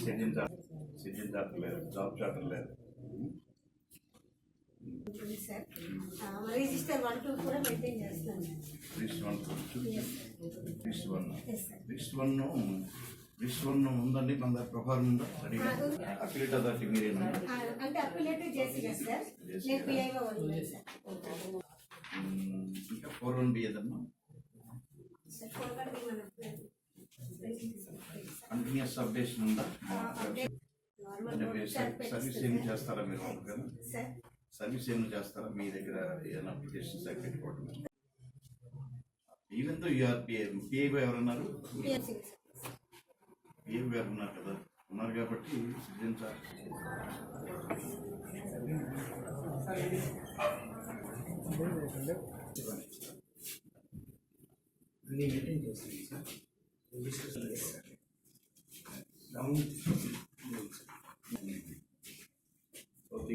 Citizen charter లేదు, job charter లేదు. Register 1 2 కూడా మెయింటైన్ చేస్తున్నాం. లిస్ట్ వన్ ఉందండి, మన దగ్గర ప్రొఫైల్ ఉందా? అఫిలియేట్ అథారిటీ మీరేనా? అంటే అఫిలియేట్ చేసి సార్, నేను పిఐగా ఉన్నాను సార్. ఇంకా 4-1 ఏదన్నా కంటిన్యూస్ అప్డేషన్ ఉందా? సర్వీస్ ఏమి చేస్తారా మీరు? కదా సర్వీస్ ఏమి చేస్తారా మీ దగ్గర? ఏదైనా అప్లికేషన్స్ పెట్టుకోవడం ఈవెన్ తో యూఆర్ పిఐ ఎవరన్నారు? పిఐ గారు ఉన్నారు కదా, ఉన్నారు కాబట్టి సిటిజన్ సార్ మెయింటైన్ చేస్తాను sir.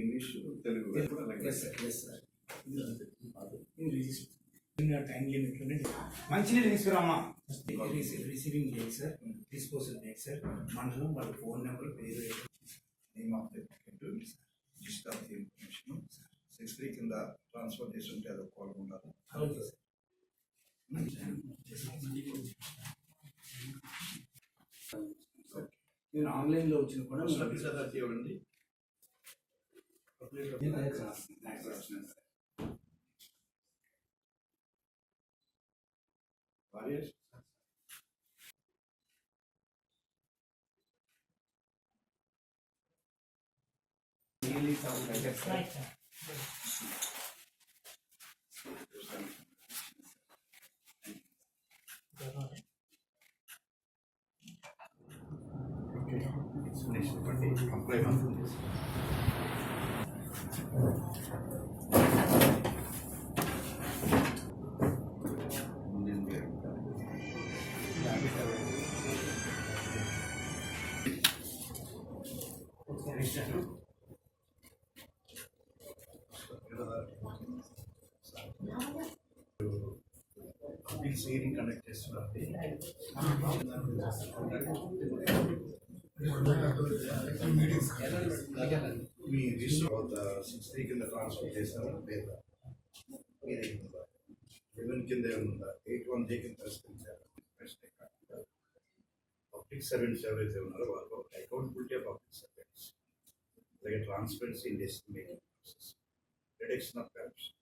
English Telugu time limit మంచిగా తీసుకురామ్మా. Receiving date sir, disposal date sir, మండలం, వాళ్ళ ఫోన్ నెంబర్, పేరు, name of the list of the information 6 కింద ట్రాన్స్ఫర్ చేసి ఉంటే అది ఒక కాలం ఉండాలి. Okay sir. నేను ఆన్లైన్లో వచ్చిన కూడా సర్వీస్ అథారిటీ ఇవ్వండి. అప్లై సీరింగ్ కనెక్ట్ చేస్తున్నారు. మీ రిజిస్టర్ 6 కింద ట్రాన్స్ఫర్ చేస్తారా లేదా? మీరే 11 కింద ఏముందా? 81 కింద పరిష్కరించారు. పబ్లిక్ సర్వెంట్స్ ఎవరైతే ఉన్నారో వాళ్ళు అకౌంటబిలిటీ ఆఫ్ పబ్లిక్ సర్వెంట్స్, అలాగే transparency in decision making process, reduction of corruption,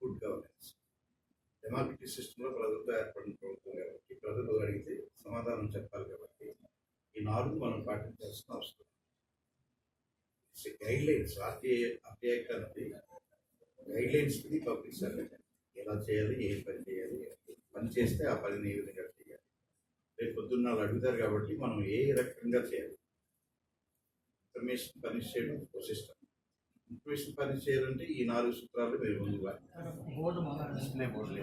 good governance. Democratic సిస్టంలో ప్రజలతో ఏర్పడిన ప్రభుత్వం కాబట్టి ప్రజలు అడిగితే సమాధానం చెప్పాలి కాబట్టి ఈ 4 మనం పాటించాల్సిన అవసరం. గైడ్ లైన్స్ ఆర్టీఐ అన్నది గైడ్ లైన్స్ కి పబ్లిక్ సర్వెంట్ ఎలా చేయాలి, ఏ పని చేయాలి, పని చేస్తే ఆ పనిని ఏ విధంగా చేయాలి. రేపు పొద్దున్న వాళ్ళు అడుగుతారు కాబట్టి మనం ఏ రకంగా చేయాలి. ఇన్ఫర్మేషన్ పని చేయడం ఒక సిస్టమ్. ఇన్ఫర్మేషన్ పని చేయాలంటే ఈ 4 సూత్రాలు మీరు ముందుగా డిస్ప్లే బోర్డు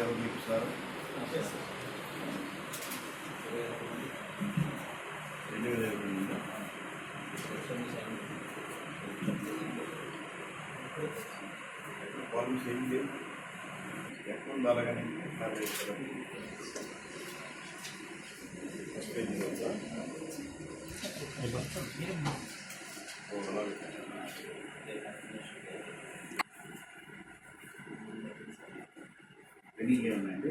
ఎవరు మీకు సార్ 2022 ఫార్మ్స్ ఏం లేవు, ఎక్కడ ఉండాలి కానీ ఫస్ట్ పేజీ ఎన్ని ఉన్నాయండి?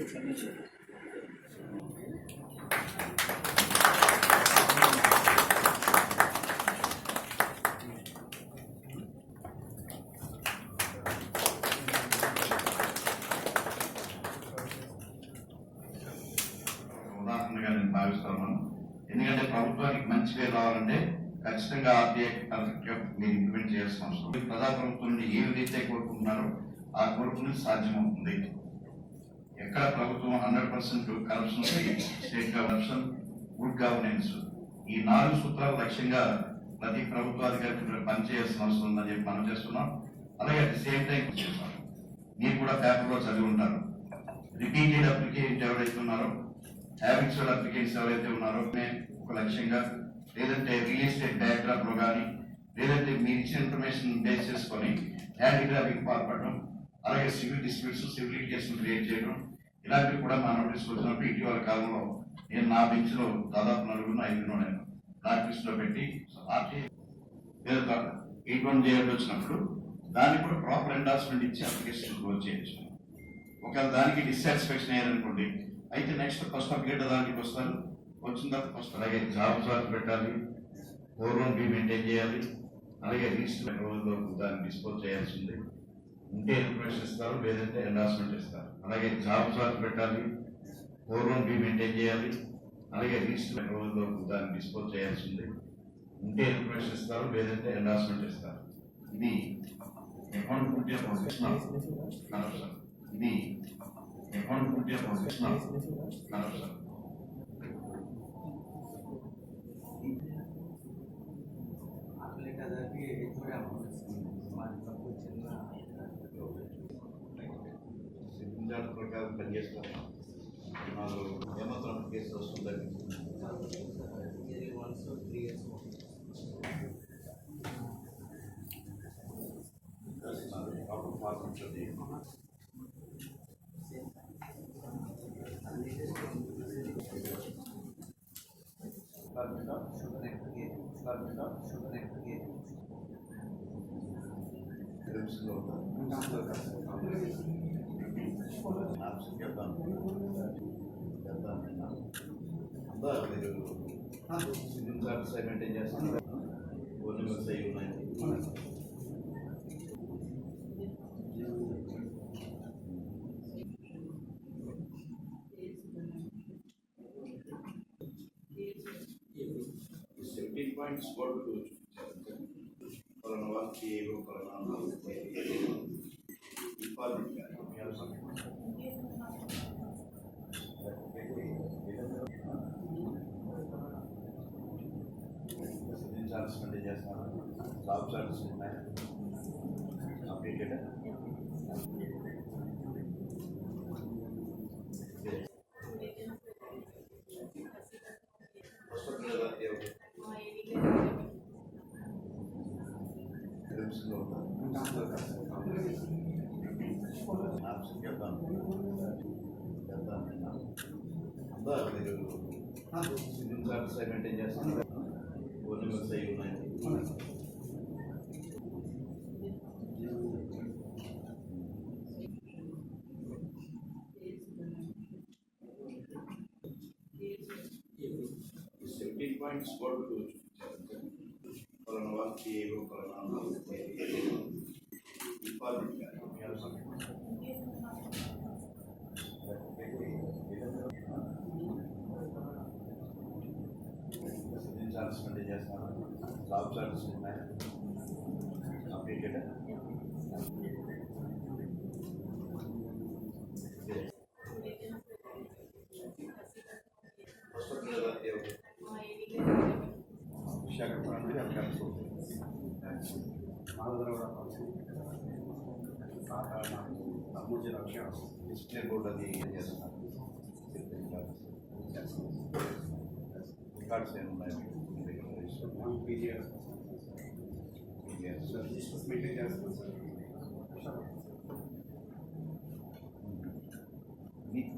ఉదాహరణగా నేను భావిస్తున్నాను. ఎందుకంటే ప్రభుత్వానికి మంచి పేరు రావాలంటే ఖచ్చితంగా ఆర్టీఐ మీరు ఇంప్లిమెంట్ చేయాల్సిన అవసరం. ప్రజాప్రభుత్వం నుండి ఏ విధైతే కోరుకుంటున్నారో ఆ కోరుకుని సాధ్యమవుతుంది. ఎక్కడ ప్రభుత్వం 100% corruption free, state corruption, good governance, ఈ 4 సూత్రాల లక్ష్యంగా ప్రతి ప్రభుత్వాధికారి పనిచేయాల్సిన అవసరం ఉందని చెప్పి మనం చేస్తున్నాం. అలాగే అట్ ది సేమ్ టైం చేస్తాం. మీరు కూడా పేపర్లో చదివి ఉంటారు. రిపీటెడ్ అప్లికెంట్ ఎవరైతే ఉన్నారో, హ్యాబిచువల్ అప్లికెంట్స్ ఎవరైతే ఉన్నారో ఒక లక్ష్యంగా, లేదంటే రియల్ ఎస్టేట్ బ్యాక్డ్రాప్ లో కానీ, లేదంటే మీరు ఇచ్చిన ఇన్ఫర్మేషన్ బేస్ చేసుకొని హ్యాండిక్రాఫ్ట్కి పాల్పడడం, అలాగే సివిల్ డిస్ప్యూట్స్, సివిల్ కేసులు క్రియేట్ చేయడం, ఇలాంటివి కూడా మా నోటీస్ వచ్చినప్పుడు ఇటీవల కాలంలో నేను నా బెంచ్ లో దాదాపు 4-5 నేను బ్లాక్ లిస్ట్ లో పెట్టి ఎటువంటి చేయాల్సి వచ్చినప్పుడు దానికి కూడా ప్రాపర్ ఎండార్స్మెంట్ ఇచ్చి అప్లికేషన్ క్లోజ్ చేయొచ్చు. ఒకవేళ దానికి డిస్సాటిస్ఫాక్షన్ అయ్యారనుకోండి, అయితే నెక్స్ట్ ఫస్ట్ అప్లికేట్ దానికి వస్తారు. వచ్చిన తర్వాత ఫస్ట్ అలాగే జాబ్ పెట్టాలి, పూర్వం బి మెయింటైన్ చేయాలి, అలాగే రిజిస్టర్ రోజుల్లో దాన్ని డిస్పోజ్ చేయాల్సి ఉంది. ఉంటే ఇన్ఫర్మేషన్ ఇస్తారు, లేదంటే ఎండార్స్మెంట్ ఇస్తారు. అలాగే జాబ్ పెట్టాలి, పూర్వం బి మెయింటైన్ చేయాలి, అలాగే రిజిస్టర్ రోజుల్లో దాన్ని డిస్పోజ్ చేయాల్సి ఉంది. ఉంటే ఇన్ఫర్మేషన్ ఇస్తారు, లేదంటే ఎండార్స్మెంట్ ఇస్తారు. ఇది అకౌంట్ ఉంటే ప్రొఫెషనల్ సార్. ఇది అకౌంట్ ఉంటే ప్రొఫెషనల్ సార్. సిద్ధాంత ప్రకారం పనిచేస్తాను. నాకు ఏమాత్రం కేసు వస్తుందని మెయింటైన్ చేస్తాను. పాయింట్స్ పలానా వాళ్ళకి పలానా చార్జెస్ మెయింటైన్ చేస్తాను. జాబ్ చార్జెస్ ఉన్నాయి అప్డేటెడ్. సివిల్ చార్జెస్ మెయింటైన్ చేస్తాను. ఉన్నాయి పాయింట్స్ పలానా వాళ్ళకి పలానా చార్జెస్ మెయింటైన్ చేస్తాను. జాబ్ చార్జెస్ ఉన్నాయి అప్డేటెడ్. విశాఖపట్నం డిస్ప్లే బోర్డు అది చేస్తున్నాను. రికార్డ్స్ ఏమున్నాయి మెయింటైన్ చేస్తున్నాను సార్. మీకు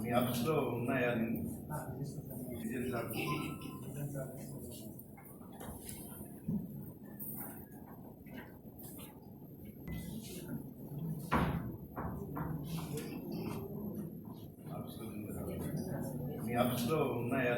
మీ ఆఫీస్లో ఉన్నాయా? మీ ఆఫీస్లో ఉన్నాయా?